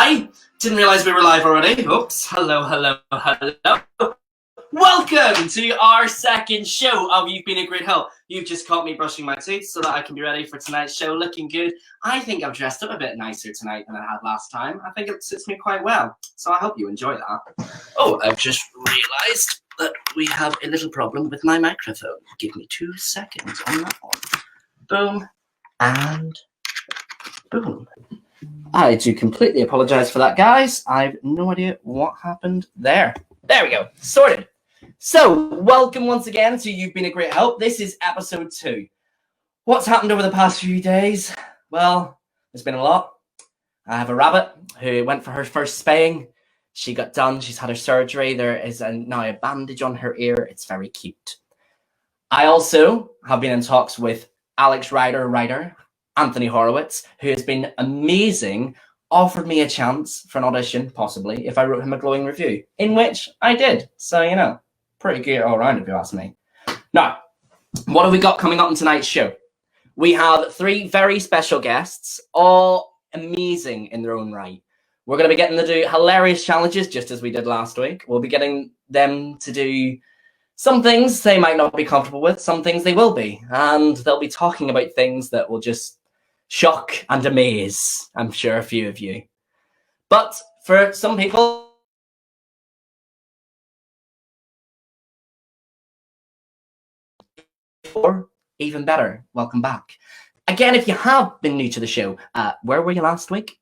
I didn't realise we were live already. Oops. Hello. Welcome to our second show of You've Been a Great Help. You've just caught me brushing my teeth so that I can be ready for tonight's show, looking good. I think I've dressed up a bit nicer tonight than I had last time. I think it suits me quite well, so I hope you enjoy that. Oh, I've just realised that we have a little problem with my microphone. Give me 2 seconds on that one. Boom. And boom. I do completely apologise for that, guys. I've no idea what happened there. There we go. Sorted. So, welcome once again to You've Been a Great Help. This is episode 2. What's happened over the past few days? Well, there's been a lot. I have a rabbit who went for her first spaying. She got done. She's had her surgery. There is now a bandage on her ear. It's very cute. I also have been in talks with Alex writer Anthony Hollyoaks, who has been amazing, offered me a chance for an audition, possibly, if I wrote him a glowing review, in which I did. So, you know, pretty good all around, if you ask me. Now, what have we got coming up in tonight's show? We have 3 very special guests, all amazing in their own right. We're going to be getting to do hilarious challenges, just as we did last week. We'll be getting them to do some things they might not be comfortable with, some things they will be, and they'll be talking about things that will just shock and amaze, I'm sure, a few of you. But for some people, or even better, welcome back. Again, if you have been new to the show, where were you last week?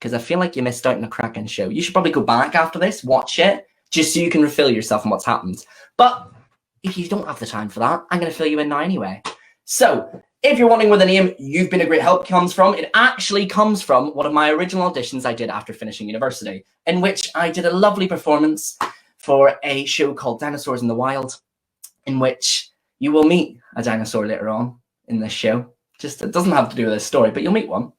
Because I feel like you missed out on a McCracken show. You should probably go back after this, watch it, just so you can refill yourself on what's happened. But if you don't have the time for that, I'm going to fill you in now anyway. So, if you're wondering where the name You've Been a Great Help comes from, it actually comes from one of my original auditions I did after finishing university, in which I did a lovely performance for a show called Dinosaurs in the Wild, in which you will meet a dinosaur later on in this show. Just, it doesn't have to do with this story, but you'll meet one.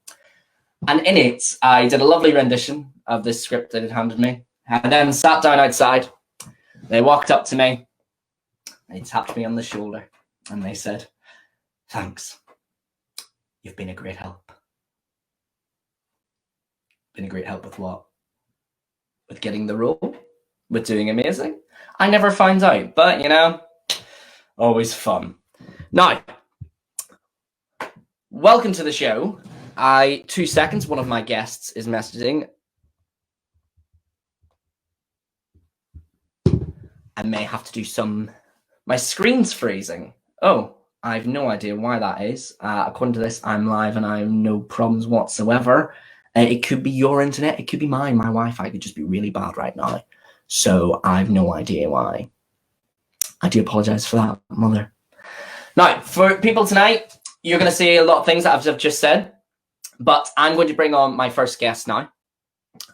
And in it, I did a lovely rendition of this script that had handed me, and then sat down outside. They walked up to me, they tapped me on the shoulder, and they said, "Thanks. You've been a great help." Been a great help with what? With getting the role? With doing amazing? I never found out, but you know, always fun. Now, welcome to the show. 2 seconds, one of my guests is messaging. I may have to do some... My screen's freezing. Oh. I have no idea why that is. According to this, I'm live and I have no problems whatsoever. It could be your internet. It could be mine. My Wi-Fi could just be really bad right now. So I have no idea why. I do apologise for that, mother. Now, for people tonight, you're going to see a lot of things that I've just said. But I'm going to bring on my first guest now.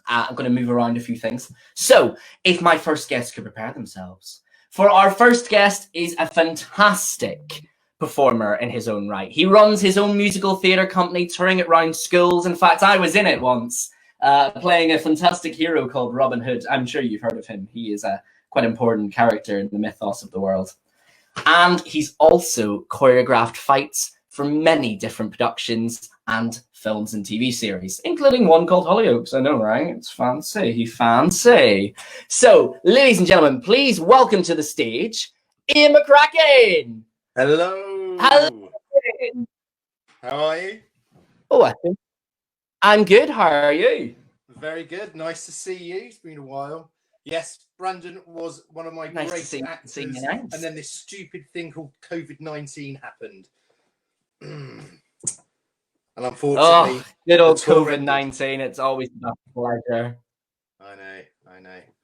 I'm going to move around a few things. So, if my first guest could prepare themselves. For our first guest is a fantastic performer in his own right. He runs his own musical theatre company, touring it around schools. In fact, I was in it once, playing a fantastic hero called Robin Hood. I'm sure you've heard of him. He is a quite important character in the mythos of the world. And he's also choreographed fights for many different productions and films and TV series, including one called Hollyoaks. I know, right? It's fancy. Fancy. So, ladies and gentlemen, please welcome to the stage, Ian McCracken. Hello. Hello. How are you? Oh, I'm good. How are you? Very good. Nice to see you. It's been a while. Yes, Brandon was one of my great actors. And then this stupid thing called COVID-19 happened. And unfortunately... Oh, good old COVID-19. It's always a pleasure. I know.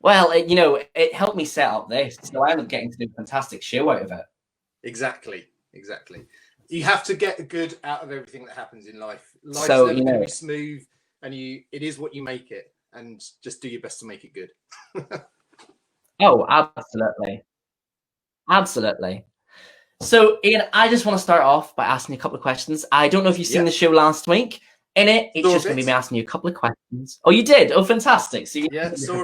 Well, you know, it helped me set up this, so I ended up getting to do a fantastic show out of it. Exactly. You have to get the good out of everything that happens in life. Life's so, never going to be smooth, and it is what you make it, and just do your best to make it good. Oh, absolutely. So, Ian, I just want to start off by asking you a couple of questions. I don't know if you've seen the show last week. In it, it's just going to be me asking you a couple of questions. Oh, you did? Oh, fantastic. So you saw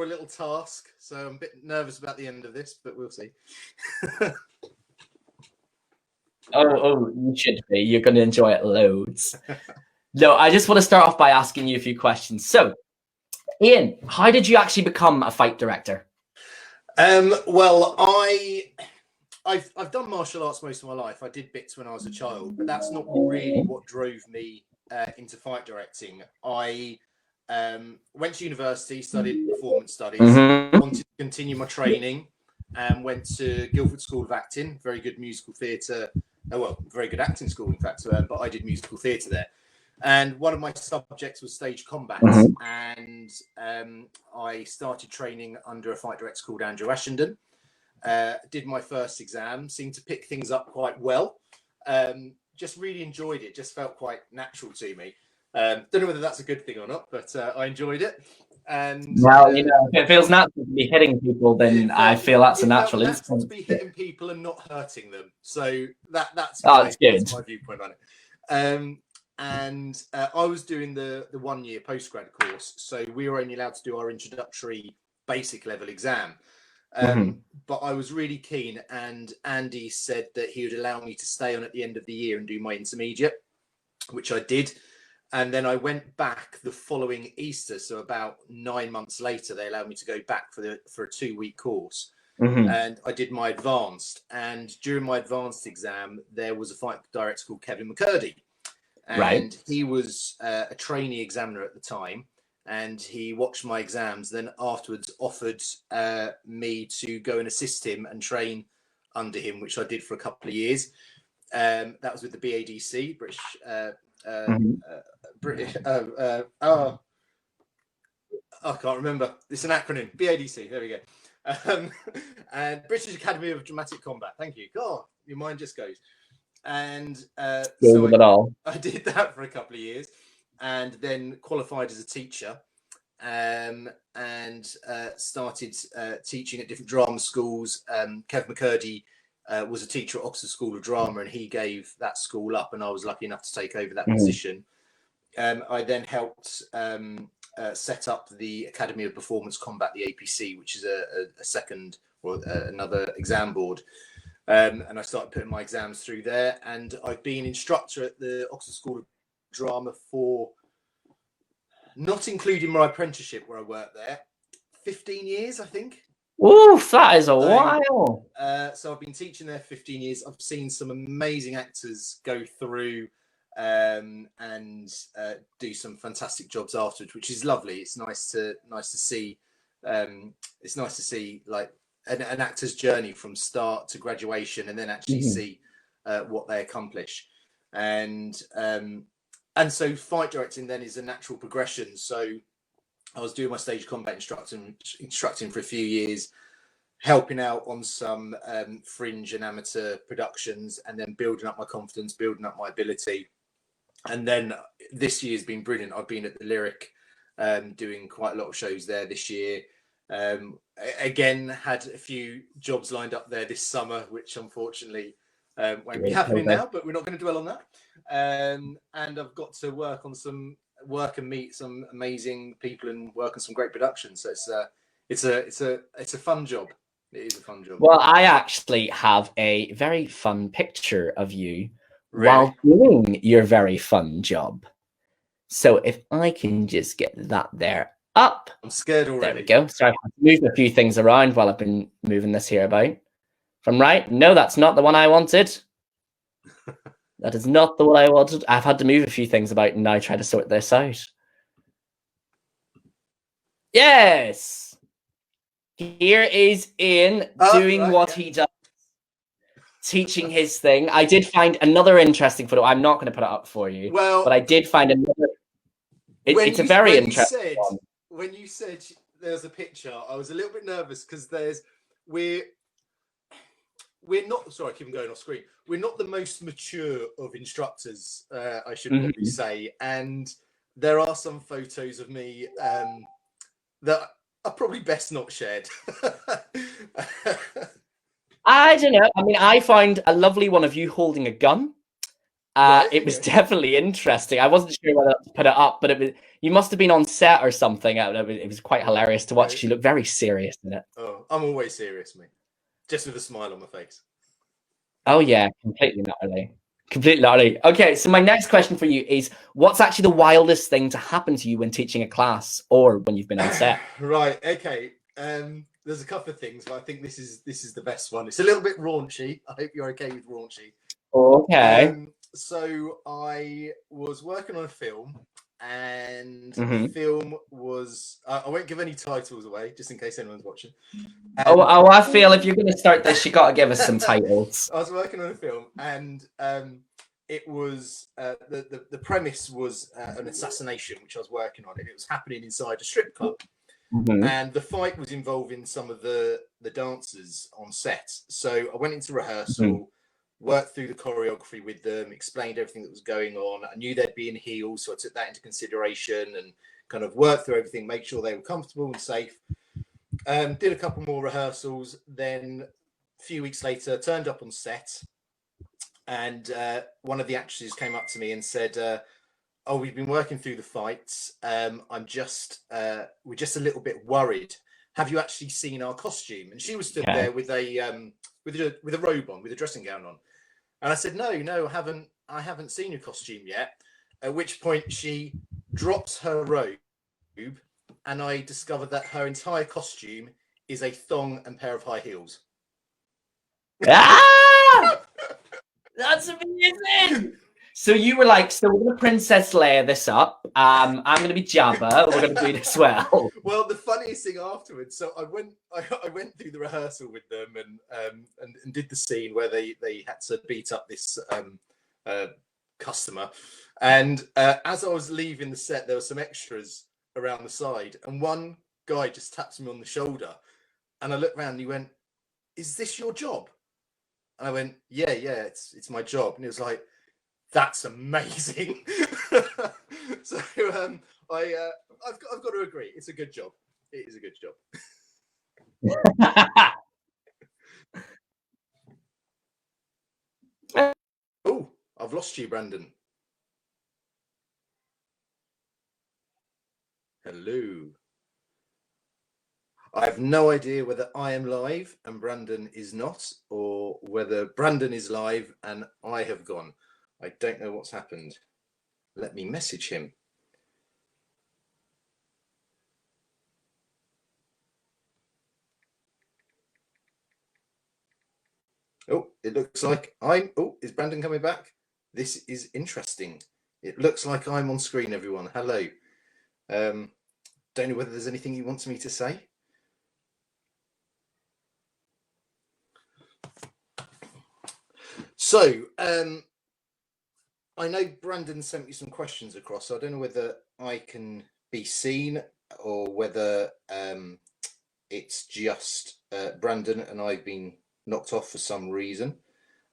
a little task. So I'm a bit nervous about the end of this, but we'll see. Oh, you should be. You're going to enjoy it loads. No, I just want to start off by asking you a few questions. So, Ian, how did you actually become a fight director? Well, I've done martial arts most of my life. I did bits when I was a child, but that's not really what drove me into fight directing. I went to university, studied performance studies, wanted to continue my training, and went to Guildford School of Acting. Very good musical theatre. Well, very good acting school, in fact. But I did musical theatre there. And one of my subjects was stage combat. And I started training under a fight director called Andrew Ashenden. Did my first exam, seemed to pick things up quite well. Just really enjoyed it, just felt quite natural to me. Don't know whether that's a good thing or not, but I enjoed it. And well, you know, if it feels natural to be hitting people, then I feel that's a natural instinct. To be hitting people and not hurting them. So that's that's my viewpoint on it. And I was doing the 1 year postgrad course, so we were only allowed to do our introductory basic level exam. But I was really keen, and Andy said that he would allow me to stay on at the end of the year and do my intermediate, which I did. And then I went back the following Easter, so about 9 months later, they allowed me to go back for a 2-week course. And I did my advanced. And during my advanced exam, there was a fight director called Kevin McCullagh. And he was a trainee examiner at the time, and he watched my exams, then afterwards offered me to go and assist him and train under him, which I did for a couple of years. That was with the BADC, British. I can't remember. It's an acronym. BADC. There we go. And British Academy of Dramatic Combat. Thank you. God, your mind just goes. And so I did that for a couple of years, and then qualified as a teacher, and started teaching at different drama schools. Kev McCurdy was a teacher at Oxford School of Drama, and he gave that school up, and I was lucky enough to take over that position. I then helped set up the Academy of Performance Combat, the APC, which is a second or another exam board. And I started putting my exams through there, and I've been instructor at the Oxford School of Drama for, not including my apprenticeship where I worked there, 15 years, I think. Oof, that is a while. So I've been teaching there 15 years. I've seen some amazing actors go through and do some fantastic jobs afterwards, which is lovely. It's nice to see. It's nice to see like an actor's journey from start to graduation, and then actually see what they accomplish. And so fight directing then is a natural progression. So I was doing my stage combat instructing for a few years, helping out on some fringe and amateur productions, and then building up my confidence, building up my ability. And then this year's been brilliant. I've been at the Lyric doing quite a lot of shows there this year. Again, had a few jobs lined up there this summer, which unfortunately won't be happening now, but we're not going to dwell on that. And I've got to work and meet some amazing people and work on some great productions. So it's a fun job. It is a fun job. Well, I actually have a very fun picture of you while doing your very fun job. So if I can just get that there up. I'm scared already. There we go. Sorry, I've moved a few things around while I've been moving this here about. If I'm right, no, that's not the one I wanted. That is not the one I wanted. I've had to move a few things about and now try to sort this out. Yes! Here is Ian doing what he does. Teaching his thing. I did find another interesting photo. I'm not going to put it up for you. Well, but I did find another. It's a very interesting one. When you said there's a picture, I was a little bit nervous because we're not, sorry, I keep going off screen. We're not the most mature of instructors, I should probably say. And there are some photos of me that are probably best not shared. I don't know. I mean, I found a lovely one of you holding a gun. It was definitely interesting. I wasn't sure whether to put it up, but you must have been on set or something. It was quite hilarious to watch. You look very serious in it. Oh, I'm always serious, mate. Just with a smile on my face. Oh yeah, completely, not really. Completely lottery. Okay, so my next question for you is, what's actually the wildest thing to happen to you when teaching a class or when you've been on set? Right. Okay. There's a couple of things, but I think this is the best one. It's a little bit raunchy. I hope you're okay with raunchy. Okay. So I was working on a film, and the film was I won't give any titles away just in case anyone's watching. I feel if you're going to start this, you got to give us some titles. I was working on a film, and it was the premise was an assassination, which I was working on, and it was happening inside a strip club. And the fight was involving some of the dancers on set. So I went into rehearsal, worked through the choreography with them, explained everything that was going on. I knew they'd be in heels, so I took that into consideration and kind of worked through everything, make sure they were comfortable and safe. Did a couple more rehearsals. Then a few weeks later, turned up on set, and one of the actresses came up to me and said, "Oh, we've been working through the fights. We're just a little bit worried. Have you actually seen our costume?" And she was stood there with a robe on, with a dressing gown on. And I said, "No, I haven't seen your costume yet." At which point she drops her robe, and I discovered that her entire costume is a thong and pair of high heels. Ah! That's amazing. So you were like, so we're going to Princess Leia this up. I'm going to be Jabba. We're going to do this well. Well, the funniest thing afterwards, so I went through the rehearsal with them and did the scene where they had to beat up this customer. And as I was leaving the set, there were some extras around the side, and one guy just taps me on the shoulder, and I looked around and he went, "Is this your job?" And I went, yeah, it's my job. And he was like, "That's amazing." So I've got to agree, it's a good job. It is a good job. Oh, I've lost you, Brandon. Hello. I have no idea whether I am live and Brandon is not, or whether Brandon is live and I have gone. I don't know what's happened. Let me message him. Oh, it looks like is Brandon coming back? This is interesting. It looks like I'm on screen, everyone. Hello. Don't know whether there's anything he wants me to say. So, I know Brandon sent me some questions across, so I don't know whether I can be seen or whether it's just Brandon and I've been knocked off for some reason.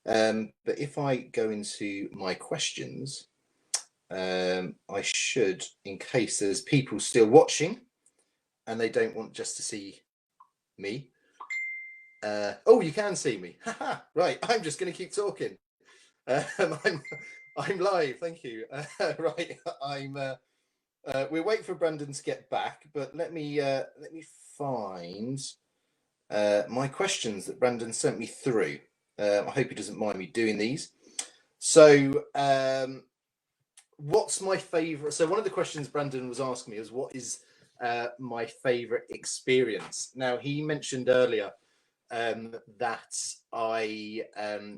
But if I go into my questions, I should, in case there's people still watching and they don't want just to see me. Oh, you can see me. Right, I'm just going to keep talking. I'm live. Thank you. Right, we're waiting for Brandon to get back, but let me find my questions that Brandon sent me through. I hope he doesn't mind me doing these. So, what's my favorite? So, one of the questions Brandon was asking me was, what is my favorite experience? Now, he mentioned earlier that I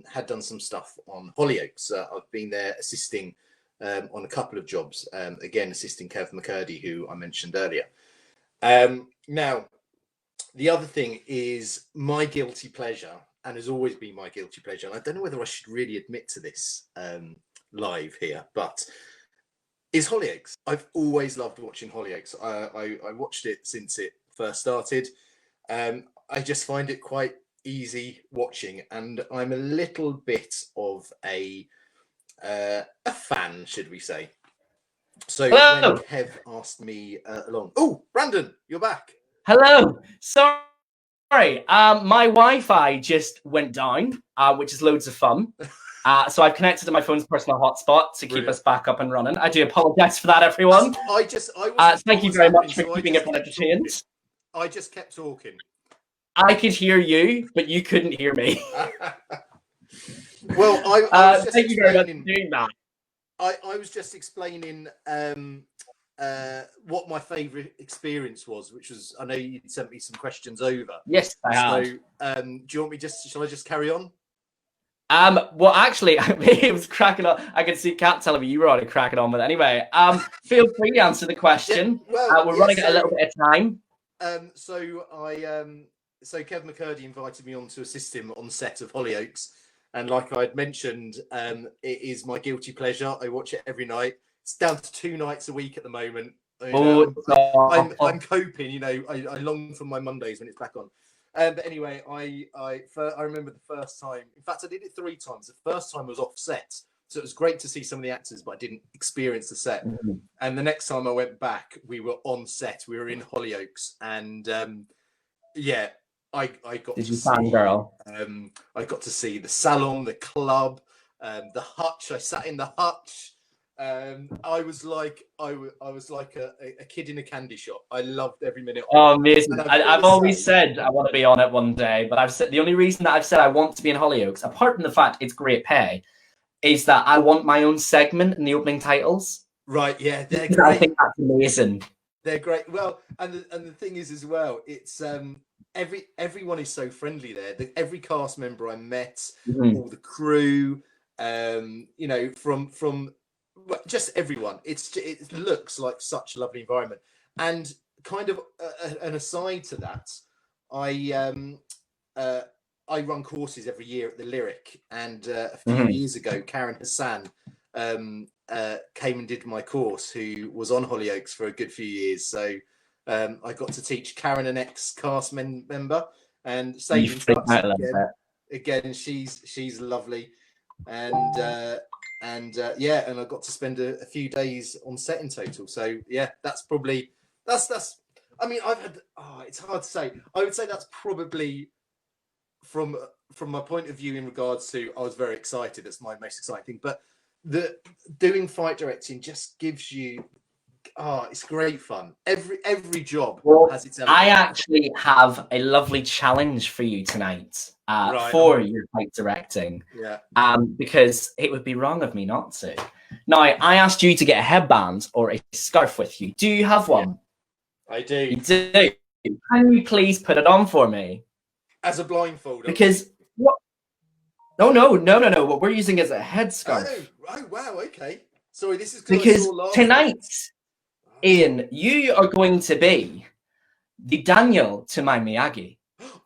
had done some stuff on Hollyoaks. I've been there assisting on a couple of jobs, again assisting Kev McCurdy, who I mentioned earlier. Now, the other thing is my guilty pleasure, and has always been my guilty pleasure, and I don't know whether I should really admit to this live here, but is Hollyoaks. I've always loved watching Hollyoaks. I watched it since it first started. I just find it quite easy watching, and I'm a little bit of a fan, should we say. So Hello. when Kev asked me along, oh, Brandon, you're back. Hello. Sorry, my Wi-Fi just went down, which is loads of fun. So I've connected to my phone's personal hotspot to keep us back up and running. I do apologize for that, everyone. Thank you very much for keeping everyone entertained. I just kept talking. I could hear you, but you couldn't hear me. Well, I was just thank you very much for explaining. doing that. I was just explaining what my favourite experience was, which was, I know you sent me some questions over. Yes, I have. So, do you want me shall I just carry on? Well, actually, it was cracking on. I can see Kat telling me you were already cracking on, but anyway, feel free to answer the question. Yeah, well, we're running a little bit of time. So Kev McCurdy invited me on to assist him on set of Hollyoaks, and like I'd mentioned, it is my guilty pleasure. I watch it every night. It's down to 2 nights a week at the moment. I'm coping, you know. I long for my Mondays when it's back on. But anyway, I remember the first time. In fact, I did it 3 times. The first time was off set, so it was great to see some of the actors, but I didn't experience the set. Mm-hmm. And the next time I went back, we were on set. We were in Hollyoaks, and I got to see. Fangirl? I got to see the salon, the club, the hutch. I sat in the hutch. I was like a kid in a candy shop. I loved every minute. Oh, amazing! I've always said I want to be on it one day, but I've said the only reason that I've said I want to be in Hollyoaks, apart from the fact it's great pay, is that I want my own segment in the opening titles. Right? Yeah, they're great. I think that's amazing. They're great. Well, and the thing is as well, it's everyone is so friendly there. Every cast member I met, all the crew, you know, from just everyone. It looks like such a lovely environment. And kind of an aside to that, I run courses every year at the Lyric, and a few years ago, Karen Hassan came and did my course, who was on Hollyoaks for a good few years. So I got to teach Karen, an ex-cast member, and stayed in touch again. She's lovely, and I got to spend a few days on set in total. So yeah, that's probably that's. I mean, I've had. It's hard to say. I would say that's probably from my point of view in regards to. I was very excited. That's my most exciting thing. But doing fight directing just gives you. It's great fun. Every job has its element. I actually have a lovely challenge for you tonight for your fight directing. Yeah. Because it would be wrong of me not to. Now, I asked you to get a headband or a scarf with you. Do you have one? Yeah, I do. You do. Can you please put it on for me? As a blindfold. Because what? No. What we're using is a headscarf. Oh, wow. Okay. Sorry, this is because tonight. Ian, you are going to be the Daniel to my Miyagi.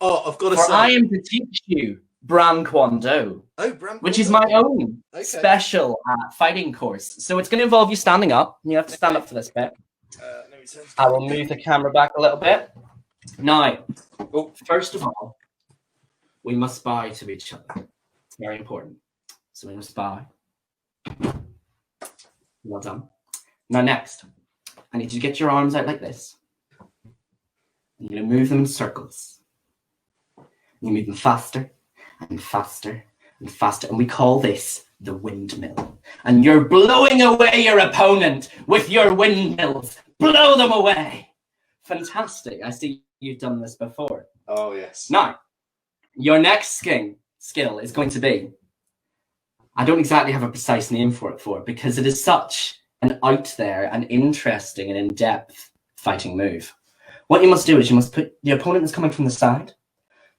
Oh, I've got to say. I am to teach you Bran Kwon-do, which is my own special fighting course. So it's going to involve you standing up. You have to stand up for this bit. I will move the camera back a little bit. Now, first of all, we must bow to each other. It's very important. So we must bow. Well done. Now, next. I need you to get your arms out like this. You're going to move them in circles. You move them faster and faster and faster. And we call this the windmill. And you're blowing away your opponent with your windmills. Blow them away. Fantastic. I see you've done this before. Oh, yes. Now, your next skill is going to be, I don't exactly have a precise name for it because it is such an out there and interesting and in-depth fighting move. What you must do is you must put the opponent is coming from the side.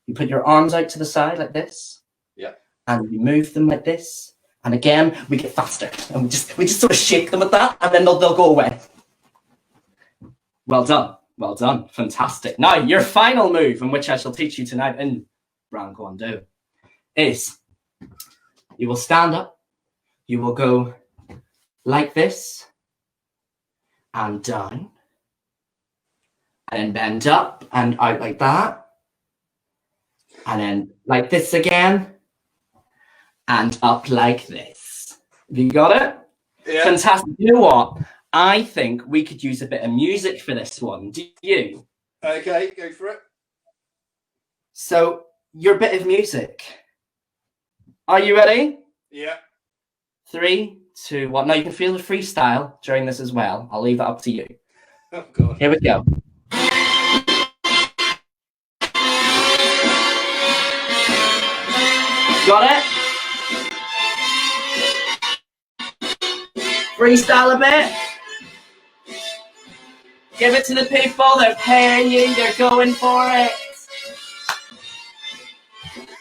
You put your arms out to the side like this. Yeah. And you move them like this. And again, we get faster. And we just sort of shake them with that, and then they'll go away. Well done. Well done. Fantastic. Now, your final move, in which I shall teach you tonight in Bran Kwon-do, is you will stand up, you will go like this, and down, and then bend up and out like that, and then like this again, and up like this. Have you got it? Yeah. Fantastic. You know what? I think we could use a bit of music for this one. Do you? Okay, go for it. So, your bit of music. Are you ready? Yeah. 3, 2, 1. Now you can feel the freestyle during this as well. I'll leave that up to you. Oh, God. Here we go. Got it? Freestyle a bit. Give it to the people. They're paying you. They're going for it.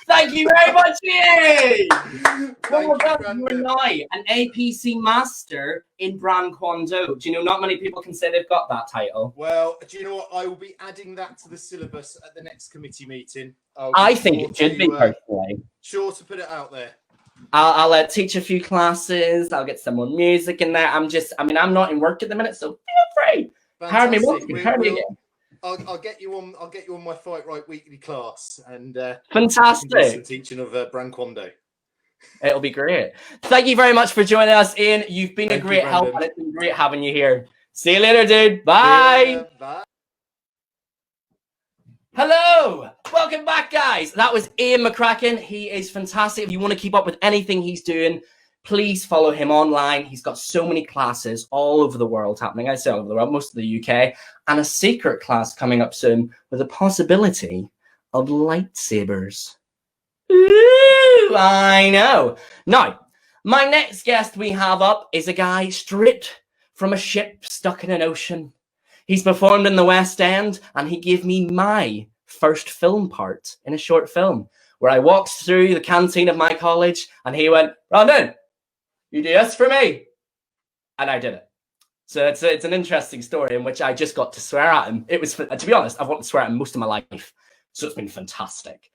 Thank you very much, Ian. You are now an APC master in Brand-Kwon-Do. Do you know not many people can say they've got that title? Well, do you know what? I will be adding that to the syllabus at the next committee meeting. I think it should be, personally. Sure to put it out there. I'll teach a few classes. I'll get some more music in there. I'm not in work at the minute, so feel free. Hire me again. I'll get you on. I'll get you on my Fight Right weekly class, and fantastic some teaching of Brand-Kwon-Do. It'll be great. Thank you very much for joining us, Ian. You've been a great help, and it's been great having you here. See you later, dude. Bye. Yeah, bye. Hello, welcome back, guys. That was Ian McCracken. He is fantastic. If you want to keep up with anything he's doing, please follow him online. He's got so many classes all over the world happening. I say all over the world, most of the UK, and a secret class coming up soon with a possibility of lightsabers. Ooh, I know. Now, my next guest we have up is a guy straight from a ship stuck in an ocean. He's performed in the West End, and he gave me my first film part in a short film where I walked through the canteen of my college, and he went, "Brandon, you do this for me," and I did it. So it's an interesting story in which I just got to swear at him. It was, to be honest, I've wanted to swear at him most of my life, so it's been fantastic.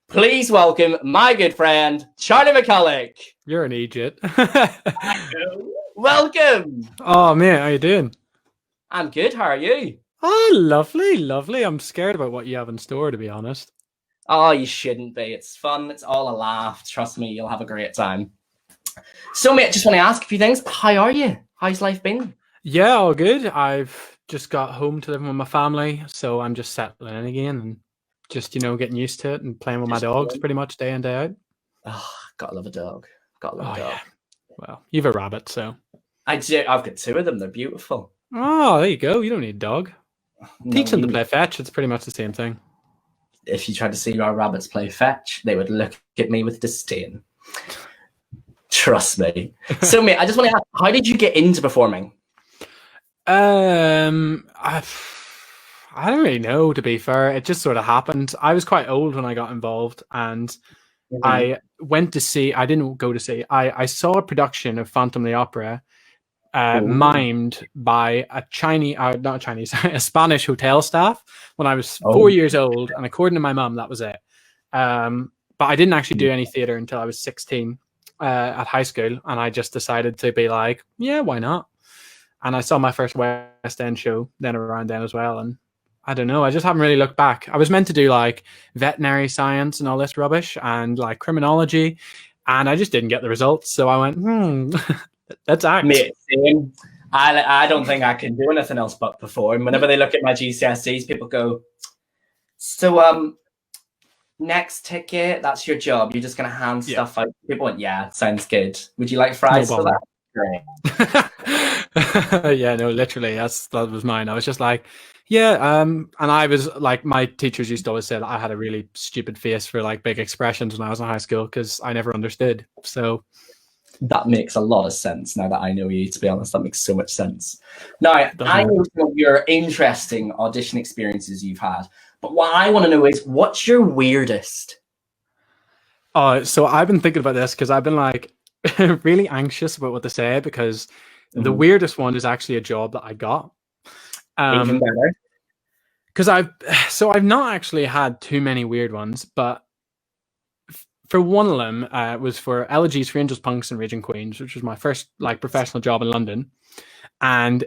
Please welcome my good friend Charlie McCullagh. You're an idiot. Welcome. Oh man, how you doing? I'm good. How are you? Oh, lovely, lovely. I'm scared about what you have in store, to be honest. Oh, you shouldn't be. It's fun. It's all a laugh. Trust me, you'll have a great time. So, mate, I just want to ask a few things. How are you? How's life been? Yeah, all good. I've just got home to living with my family, so I'm just settling in again and just, getting used to it and playing with my dogs pretty much day in, day out. Oh, gotta love a dog. Gotta love a dog. Yeah. Well, you have a rabbit, so. I do. I've got two of them. They're beautiful. Oh, there you go. You don't need a dog. No, Teach them to play fetch. It's pretty much the same thing. If you tried to see our rabbits play fetch, they would look at me with disdain. Trust me. So, mate, I just want to ask, how did you get into performing? I don't really know, to be fair. It just sort of happened. I was quite old when I got involved, and I went to see, I didn't go to see, I saw a production of Phantom of the Opera mimed by a Spanish hotel staff when I was 4 years old, and according to my mum, that was it. But I didn't actually do any theatre until I was 16 at high school, and I just decided to be like, yeah, why not? And I saw my first West End show then around then as well, and I don't know, I just haven't really looked back. I was meant to do like veterinary science and all this rubbish and like criminology, and I just didn't get the results, so I went, let's act. Mate, same. I don't think I can do anything else but perform. Whenever they look at my GCSEs, people go, so next ticket, that's your job. You're just going to hand stuff out. People went, yeah, sounds good. Would you like fries for that? Great. Yeah, no, literally, that was mine. I was just like, yeah, and I was like, my teachers used to always say that I had a really stupid face for like big expressions when I was in high school because I never understood. So that makes a lot of sense now that I know you, to be honest. That makes so much sense. Now, I know some of your interesting audition experiences you've had, but what I want to know is, what's your weirdest? So I've been thinking about this because I've been like really anxious about what to say, because the weirdest one is actually a job that I got. Even better. Because I've not actually had too many weird ones, but for one of them, was for LG's for Angels, Punks and Raging Queens, which was my first like professional job in London. And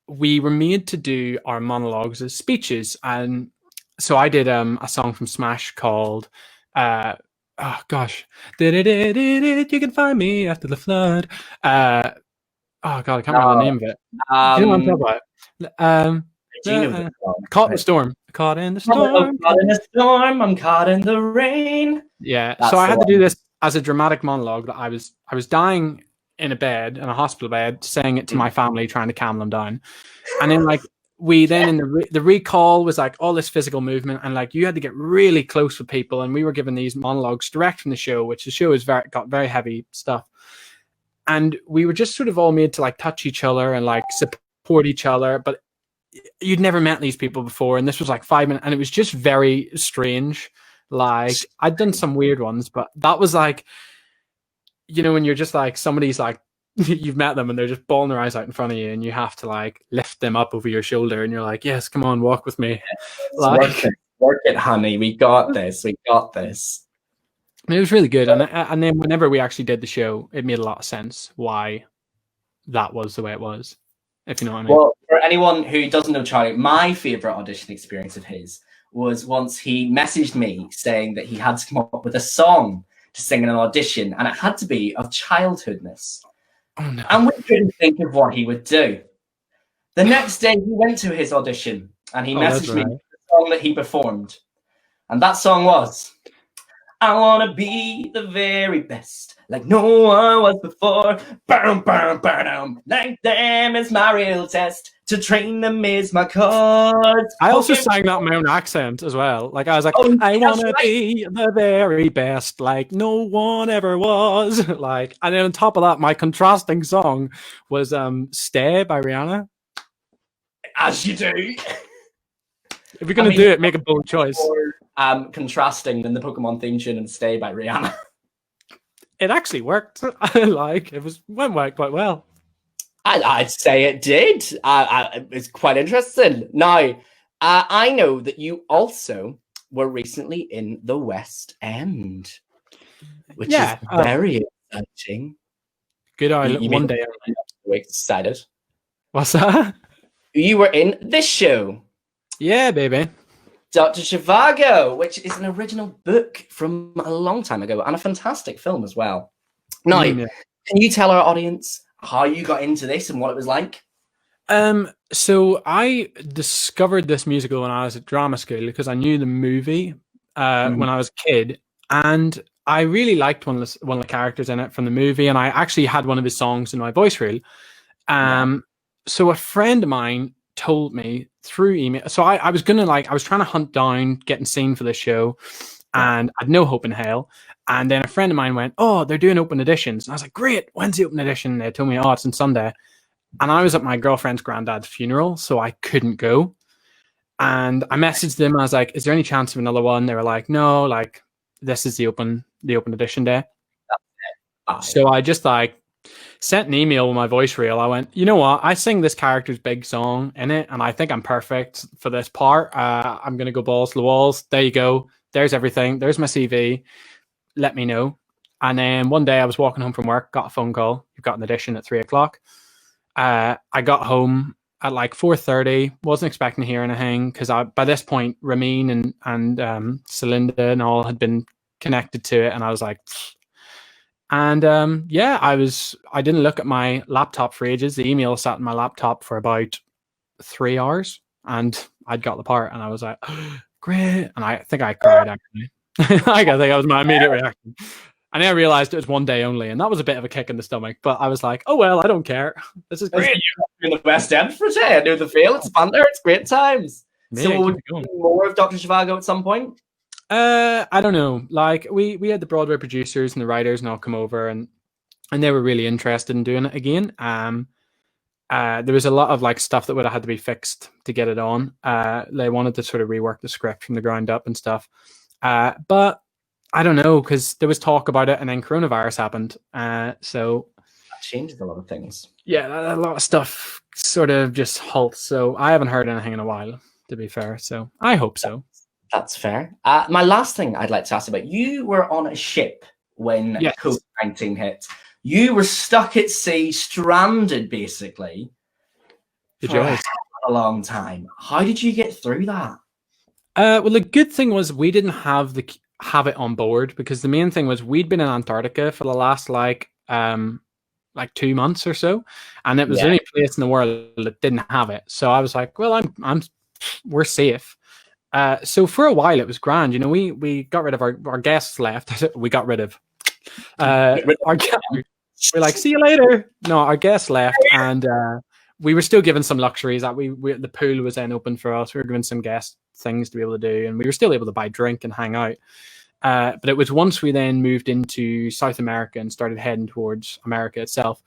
we were made to do our monologues as speeches. And so I did a song from Smash called oh gosh, you can find me after the flood. Oh god, I can't remember the name of it. You know what I'm talking about? Caught in the storm. Caught in the storm. Caught in the storm. I'm caught in the rain. Yeah. So I had to do this as a dramatic monologue that I was dying in a bed, in a hospital bed, saying it to my family, trying to calm them down. And then like we then in the recall was like all this physical movement, and like you had to get really close with people, and we were given these monologues direct from the show, which the show is got very heavy stuff. and we were just sort of all made to like touch each other and like support each other, but you'd never met these people before, and this was like 5 minutes, and it was just very strange. Like, I'd done some weird ones, but that was like, you know, when you're just like, somebody's like, you've met them and they're just bawling their eyes out in front of you, and you have to like lift them up over your shoulder, and you're like, yes, come on, walk with me. Like, work it, honey. We got this. We got this. it was really good. And then whenever we actually did the show, it made a lot of sense why that was the way it was, if you know what I mean. Well, for anyone who doesn't know Charlie, my favorite audition experience of his was once he messaged me saying that he had to come up with a song to sing in an audition, and it had to be of childhoodness. Oh, no. And we couldn't think of what he would do. The next day, he went to his audition, and he messaged me the song that he performed. And that song was, I want to be the very best, like no one was before. Boom, boom, boom. Like them is my real test. To train them is my cause. I also sang that in my own accent as well. Like, I was like, I want to be the very best, like no one ever was. Like, and then on top of that, my contrasting song was "Stay" by Rihanna. As you do. If you're gonna do it, make a bold choice. More, contrasting than the Pokemon theme tune and "Stay" by Rihanna. It actually worked. Like, went quite well. I'd say it did. It's quite interesting. Now, I know that you also were recently in the West End, which is very exciting. Good one day. Excited. What's that? You were in this show. Yeah, baby. Dr. Zhivago, which is an original book from a long time ago and a fantastic film as well. Now, can you tell our audience how you got into this and what it was like? So I discovered this musical when I was at drama school because I knew the movie when I was a kid, and I really liked one of the characters in it from the movie, and I actually had one of his songs in my voice reel. So a friend of mine told me through email. So I was trying to hunt down getting seen for this show, and I had no hope in hell. And then a friend of mine went, oh, they're doing open editions. And I was like, great, when's the open edition? They told me, oh, it's on Sunday. And I was at my girlfriend's granddad's funeral, so I couldn't go. And I messaged them. I was like, is there any chance of another one? They were like, no, like, this is the open edition day. So I just like sent an email with my voice reel. I went, you know what? I sing this character's big song in it, and I think I'm perfect for this part. I'm going to go balls to the walls. There you go. There's everything. There's my CV. Let me know. And then one day I was walking home from work, got a phone call. You've got an audition at 3:00. I got home at like 4:30. Wasn't expecting to hear anything because by this point Ramin and Celinda and all had been connected to it, and I was like, and I didn't look at my laptop for ages. The email sat in my laptop for about 3 hours, and I'd got the part, and I was like, great. And I think I cried actually. I think that was my immediate reaction. And then I realized it was one day only, and that was a bit of a kick in the stomach. But I was like, oh well, I don't care. This is great. You're in the West End for a day. I know the feel. It's fun there. It's great times. So would we do more of Dr. Zhivago at some point? I don't know. Like we had the Broadway producers and the writers and all come over, and they were really interested in doing it again. There was a lot of like stuff that would have had to be fixed to get it on. They wanted to sort of rework the script from the ground up and stuff. But I don't know, because there was talk about it, and then coronavirus happened. So that changes a lot of things. Yeah, a lot of stuff sort of just halts. So I haven't heard anything in a while, to be fair. So I hope so. That's fair. My last thing I'd like to ask about, you were on a ship when COVID-19 hit. You were stuck at sea, stranded, basically, for a long time. How did you get through that? Well, the good thing was we didn't have it on board, because the main thing was we'd been in Antarctica for the last like 2 months or so, and it was the only place in the world that didn't have it. So I was like, well, we're safe. So for a while it was grand. You know, we got rid of our guests left. We got rid of we're like, see you later. No, our guests left, and we were still given some luxuries. That the pool was then open for us. We were given some guest things to be able to do, and we were still able to buy drink and hang out. But it was once we then moved into South America and started heading towards America itself,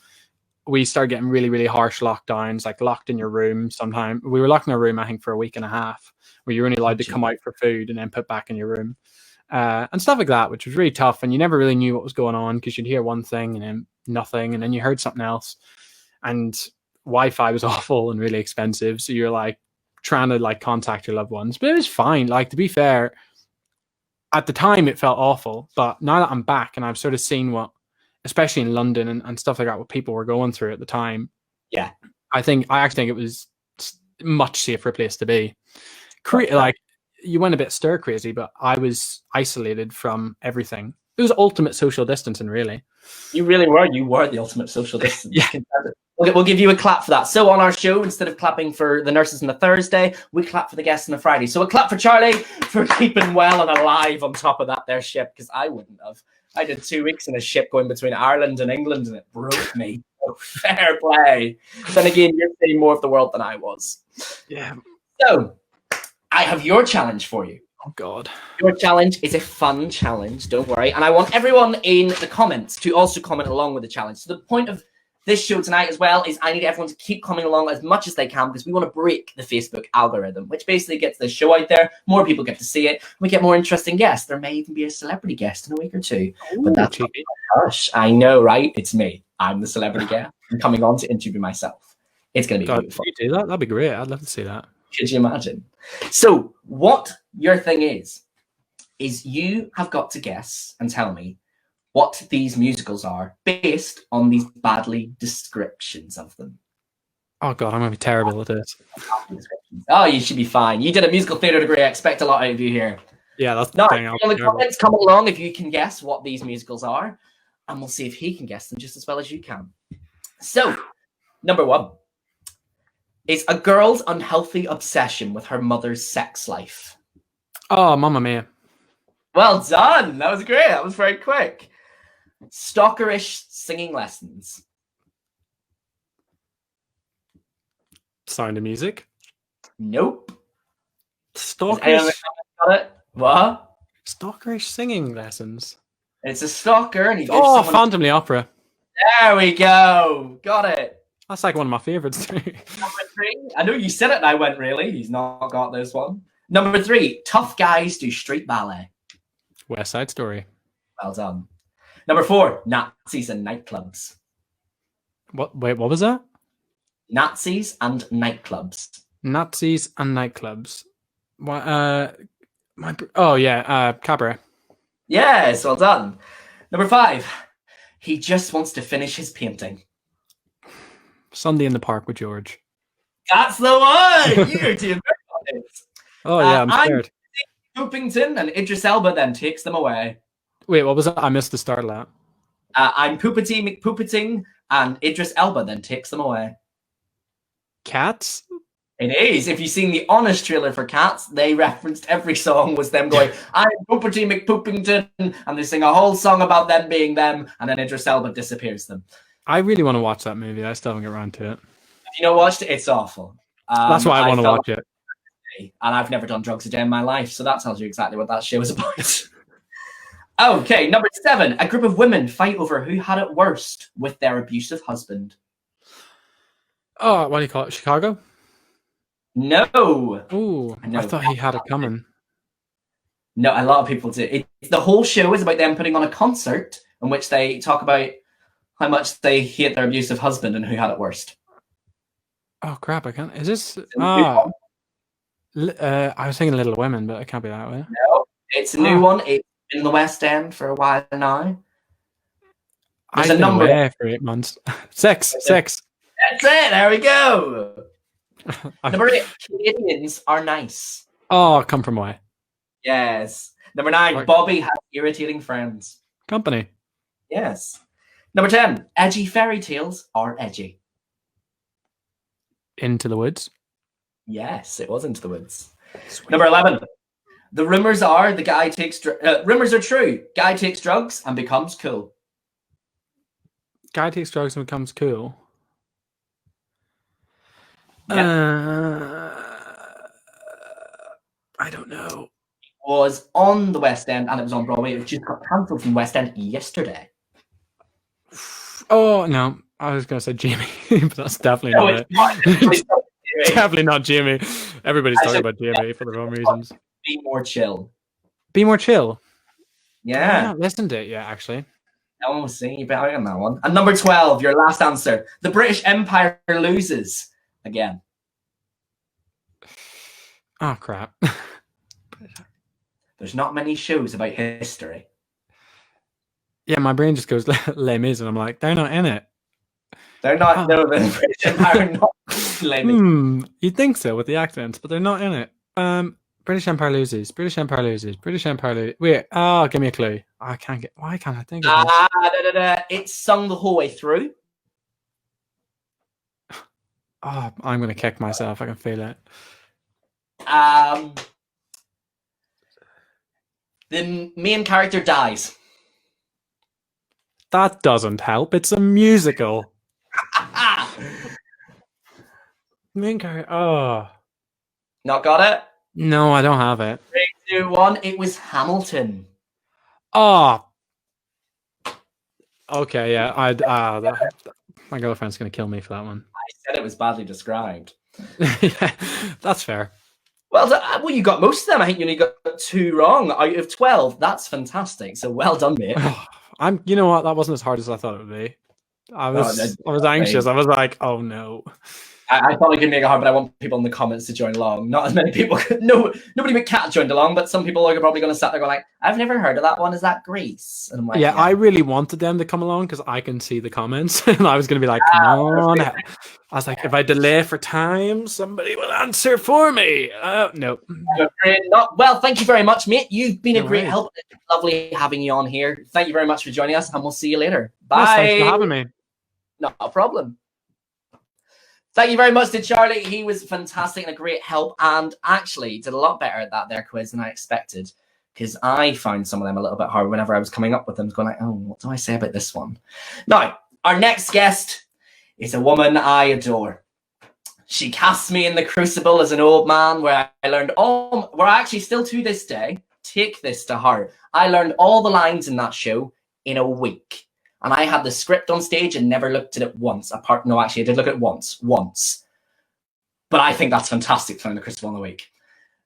we started getting really, really harsh lockdowns, like locked in your room. Sometimes we were locked in our room, I think, for a week and a half, where you're only allowed to come out for food and then put back in your room, and stuff like that, which was really tough. And you never really knew what was going on because you'd hear one thing and then nothing, and then you heard something else. And Wi-Fi was awful and really expensive, so you're like trying to like contact your loved ones. But it was fine. Like, to be fair, at the time it felt awful, but now that I'm back and I've sort of seen what, especially in London and stuff like that, what people were going through at the time, Yeah. I actually think it was a much safer place to be. Like, you went a bit stir crazy, but I was isolated from everything. It was ultimate social distancing, really. You really were. You were the ultimate social distance. Yeah. We'll give you a clap for that. So on our show, instead of clapping for the nurses on a Thursday, we clap for the guests on a Friday. So a clap for Charlie for keeping well and alive on top of that there ship, because I wouldn't have. I did 2 weeks in a ship going between Ireland and England, and it broke me. So fair play. Then again, you're seeing more of the world than I was. Yeah. So I have your challenge for you. Oh, God. Your challenge is a fun challenge, don't worry. And I want everyone in the comments to also comment along with the challenge. So the point of this show tonight as well is I need everyone to keep coming along as much as they can, because we want to break the Facebook algorithm, which basically gets the show out there. More people get to see it. We get more interesting guests. There may even be a celebrity guest in a week or two. Ooh, but that's cheeky. hush. I know, right? It's me. I'm the celebrity guest. I'm coming on to interview myself. It's going to be God, beautiful. if you do that, that'd be great. I'd love to see that. Could you imagine? So what your thing is you have got to guess and tell me what these musicals are based on these badly descriptions of them. Oh, God, I'm going to be terrible at this. Oh, you should be fine. You did a musical theatre degree. I expect a lot out of you here. Yeah, that's the No, thing. in the comments, come along if you can guess what these musicals are, and we'll see if he can guess them just as well as you can. So, number 1 is a girl's unhealthy obsession with her mother's sex life. Oh, Mamma Mia. Well done. That was great. That was very quick. Stalkerish singing lessons. Sound of Music. Nope. Stalkerish. Got it? What? Stalkerish singing lessons. It's a stalker, and he gives Oh, someone... Phantom of the Opera. There we go. Got it. That's like one of my favorites too. Number 3. I know you said it, and I went, really? He's not got this one. Number 3. Tough guys do street ballet. West Side Story. Well done. Number 4. Nazis and nightclubs. What? Wait, what was that? Nazis and nightclubs. Nazis and nightclubs. What? Cabaret. Yes, well done. Number 5. He just wants to finish his painting. Sunday in the Park with George. That's the one. You're doing very well. Oh yeah, I'm scared. Poopington, and Idris Elba then takes them away. Wait, what was that? I missed the start of that. I'm Poopity McPoopiting, and Idris Elba then takes them away. Cats? It is. If you've seen the Honest trailer for Cats, they referenced every song was them going, I'm Poopity McPoopington, and they sing a whole song about them being them, and then Idris Elba disappears them. I really want to watch that movie. I still haven't got around to it. If you not watched it, it's awful. That's why I want to watch it. And I've never done drugs a day in my life, so that tells you exactly what that show is about. Okay, number 7. A group of women fight over who had it worst with their abusive husband. Oh, what do you call it? Chicago? No. Ooh, No. I thought he had it coming. No, a lot of people do. The whole show is about them putting on a concert in which they talk about how much they hate their abusive husband and who had it worst. Oh crap! I can't. Is this? I I was thinking Little Women, but it can't be that way. No, it's a new one. It's been in the West End for a while now. There's I've a number. been away for 8 months. Six. That's it. There we go. Number 8. Canadians are nice. Oh, come from away. Yes. Number 9. Right. Bobby has irritating friends. Company. Yes. Number 10. Edgy fairy tales are edgy. Into the Woods. Yes, it was Into the Woods. Sweet. Number 11. The rumors are the guy takes rumors are true. Guy takes drugs and becomes cool. Guy takes drugs and becomes cool. Yeah. I don't know. was on the West End and it was on Broadway. It just got cancelled from West End yesterday. Oh no, I was gonna say Jamie, but that's definitely not it. Definitely not Jamie. Everybody's talking about Jamie for the wrong reasons. Be More Chill. Be More Chill. Yeah. I've not listened to it yet, actually. Oh, see, you better on that one. And number 12, your last answer. The British Empire loses again. Oh crap. There's not many shows about history. Yeah, my brain just goes Les Mis, and I'm like, they're not in it. They're not. No, the British Empire are not Les Mis. You'd think so with the accents, but they're not in it. British Empire loses. British Empire loses. British Empire loses. Wait, give me a clue. I can't get. Why can't I think of it? It's sung the whole way through. Oh, I'm gonna kick myself. I can feel it. The main character dies. That doesn't help. It's a musical. Main character. Oh. Not got it? No, I don't have it. 3, 2, 1. It was Hamilton. Oh. Okay, yeah. My girlfriend's gonna kill me for that one. I said it was badly described. Yeah, that's fair. Well, you got most of them. I think you only got 2 wrong out of 12. That's fantastic. So well done, mate. You know what? That wasn't as hard as I thought it would be. I was anxious. I was like, oh no. I thought I could make it hard, but I want people in the comments to join along. Not as many people. Nobody but Kat joined along, but some people are probably going to sit there going like, I've never heard of that one. Is that Greece? And I'm like, yeah, I really wanted them to come along because I can see the comments, and I was going to be like, come on. I was like, if I delay for time, somebody will answer for me. No. Well, thank you very much, mate. You've been a great Right. help. Lovely having you on here. Thank you very much for joining us, and we'll see you later. Bye. Yes, thanks for having me. Not a problem. Thank you very much to Charlie. He was fantastic and a great help, and actually did a lot better at that there quiz than I expected, because I found some of them a little bit hard whenever I was coming up with them, going like, oh, what do I say about this one? Now, our next guest is a woman I adore. She cast me in the crucible as an old man, where I learned where I actually still to this day take this to heart. I learned all the lines in that show in a week. And I had the script on stage and never looked at it once. No, actually, I did look at it once. But I think that's fantastic for the Crucible in the week.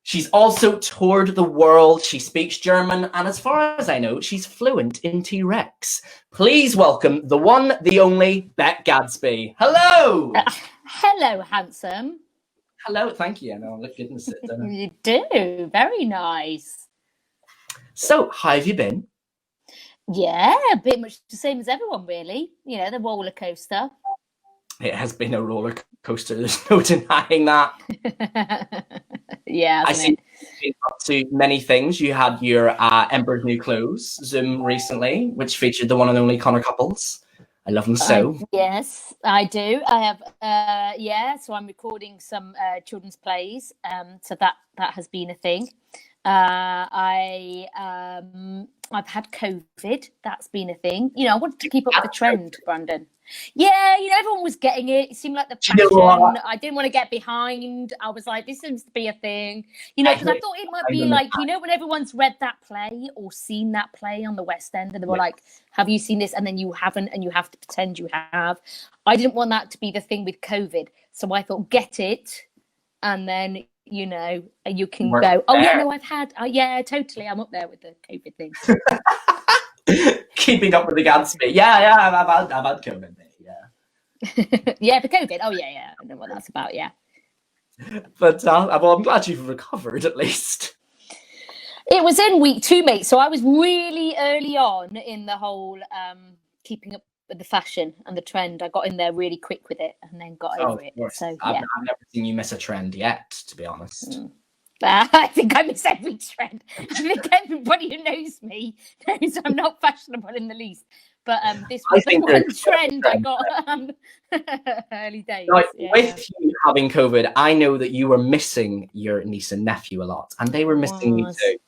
She's also toured the world. She speaks German. And as far as I know, she's fluent in T-Rex. Please welcome the one, the only, Beck Gadsby. Hello! Hello, handsome. Hello, thank you. I know I look good in the sit, don't I? You do. Very nice. So, how have you been? Yeah, a bit much the same as everyone, really. You know, the roller coaster. It has been a roller coaster. There's no denying that. Yeah, I see you've been up to many things. You had your Emperor's New Clothes Zoom recently, which featured the one and only Connor Couples. I love them so. Yes, I do. I have, so I'm recording some children's plays. So that has been a thing. I've had COVID. That's been a thing. You know, I wanted to keep up with the trend, Brandon. Yeah, you know, everyone was getting it. It seemed like the fashion. I didn't want to get behind. I was like, this seems to be a thing. You know, because I thought it might be like, you know, when everyone's read that play or seen that play on the West End and they were like, have you seen this? And then you haven't and you have to pretend you have. I didn't want that to be the thing with COVID. So I thought, get it. And then, you know, you can go, oh, yeah, no, I've had, yeah, totally. I'm up there with the COVID thing. Keeping up with the Gadsby. Yeah, I've had COVID, yeah. Yeah, the COVID. Oh, yeah. I know what that's about, yeah. But, well, I'm glad you've recovered, at least. It was in week 2, mate. So I was really early on in the whole keeping up with the fashion and the trend. I got in there really quick with it and then got over it. So, yeah. I've never seen you miss a trend yet, to be honest. I think I miss every trend. I think everybody who knows me knows I'm not fashionable in the least. But this was the one trend I got early days. Like, with you having COVID, I know that you were missing your niece and nephew a lot, and they were missing you too.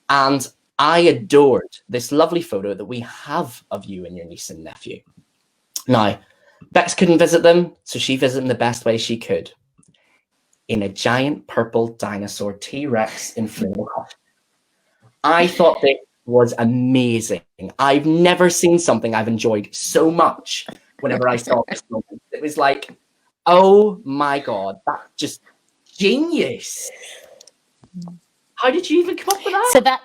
And I adored this lovely photo that we have of you and your niece and nephew. Now, Bex couldn't visit them, so she visited them the best way she could. In a giant purple dinosaur T-Rex inflatable costume. I thought this was amazing. I've never seen something I've enjoyed so much whenever I saw this moment. It was like, oh my God, that's just genius. How did you even come up with that?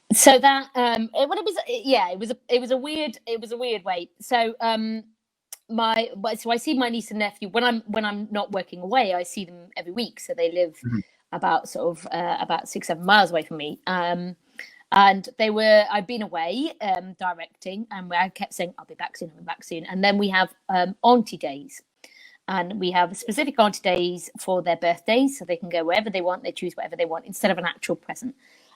It was a weird way. So so I see my niece and nephew when I'm not working away. I see them every week. So they live about 6-7 miles away from me. And I've been away directing, and I kept saying I'll be back soon. And then we have auntie days, and we have specific auntie days for their birthdays, so they can go wherever they want. They choose whatever they want instead of an actual present.